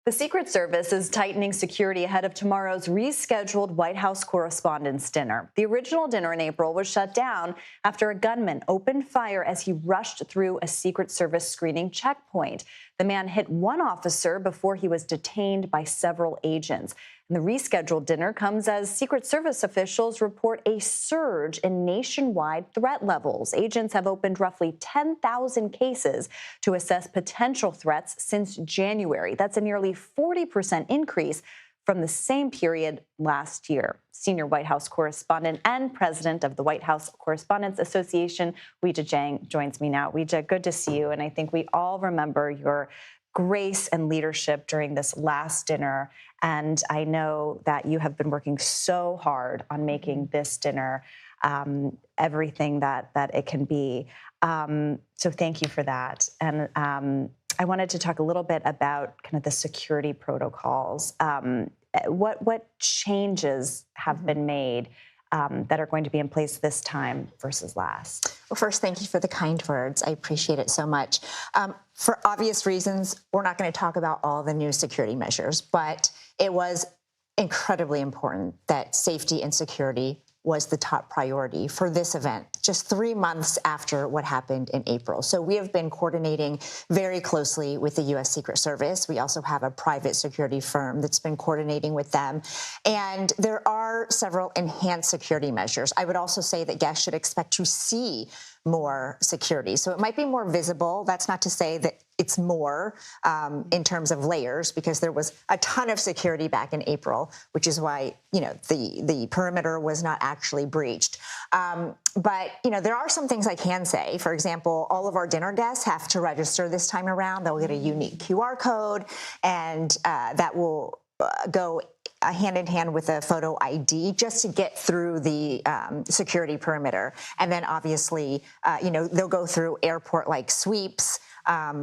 The Secret Service is tightening security ahead of tomorrow's rescheduled White House Correspondents Dinner. The original dinner in April was shut down after a gunman opened fire as he rushed through a Secret Service screening checkpoint. The man hit one officer before he was detained by several agents. And the rescheduled dinner comes as Secret Service officials report a surge in nationwide threat levels. Agents have opened roughly 10,000 cases to assess potential threats since January. That's a nearly 40% increase from the same period last year. Senior White House correspondent and president of the White House Correspondents Association, Weijia Jiang, joins me now. Weijia, good to see you. And I think we all remember your grace and leadership during this last dinner. And I know that you have been working so hard on making this dinner everything that it can be. So thank you for that. And I wanted to talk a little bit about kind of the security protocols. What changes have been made that are going to be in place this time versus last? Well, first, thank you for the kind words. I appreciate it so much. For obvious reasons, we're not going to talk about all the new security measures, but it was incredibly important that safety and security was the top priority for this event, just 3 months after what happened in April. So we have been coordinating very closely with the U.S. Secret Service. We also have a private security firm that's been coordinating with them. And there are several enhanced security measures. I would also say that guests should expect to see more security. So it might be more visible. That's not to say that it's more in terms of layers, because there was a ton of security back in April, which is why, the perimeter was not actually breached. But, there are some things I can say. For example, all of our dinner guests have to register this time around. They'll get a unique QR code, and that will go hand in hand with a photo ID just to get through the security perimeter. And then obviously, they'll go through airport-like sweeps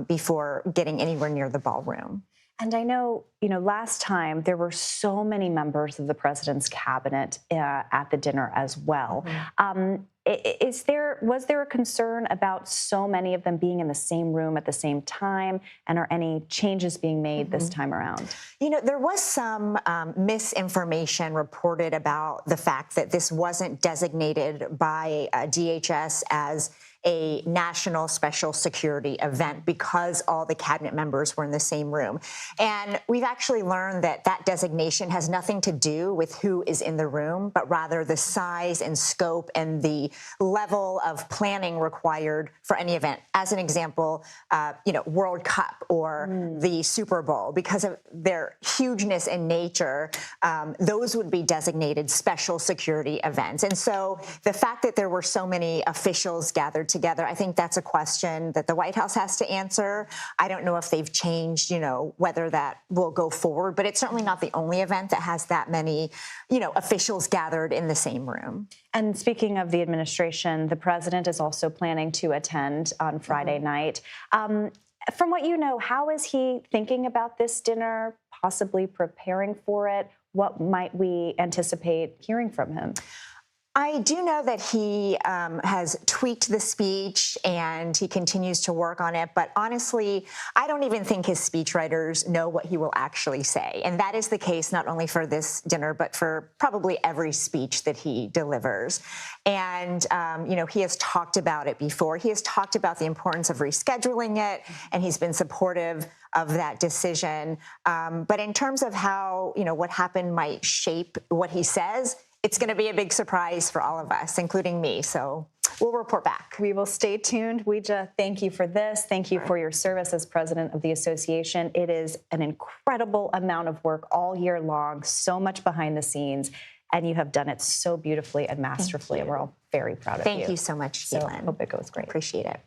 before getting anywhere near the ballroom. And I know, last time there were so many members of the president's cabinet at the dinner as well. Mm-hmm. Was there a concern about so many of them being in the same room at the same time? And are any changes being made this time around? There was some misinformation reported about the fact that this wasn't designated by DHS as a national special security event because all the cabinet members were in the same room. And we've actually learned that that designation has nothing to do with who is in the room, but rather the size and scope and the level of planning required for any event. As an example, World Cup or the Super Bowl, because of their hugeness in nature, those would be designated special security events. And so the fact that there were so many officials gathered together, I think that's a question that the White House has to answer. I don't know if they've changed, whether that will go forward, but it's certainly not the only event that has that many, officials gathered in the same room. And speaking of the administration, the president is also planning to attend on Friday night. From what you know, how is he thinking about this dinner, possibly preparing for it? What might we anticipate hearing from him? I do know that he has tweaked the speech and he continues to work on it. But honestly, I don't even think his speechwriters know what he will actually say. And that is the case not only for this dinner, but for probably every speech that he delivers. And, he has talked about it before. He has talked about the importance of rescheduling it, and he's been supportive of that decision. But in terms of how, what happened might shape what he says, it's going to be a big surprise for all of us, including me. So we'll report back. We will stay tuned. Weijia, thank you for this. Thank you for your service as president of the association. It is an incredible amount of work all year long, so much behind the scenes, and you have done it so beautifully and masterfully. And we're all very proud of you. Thank you so much, So Elin. hope it goes great. Appreciate it.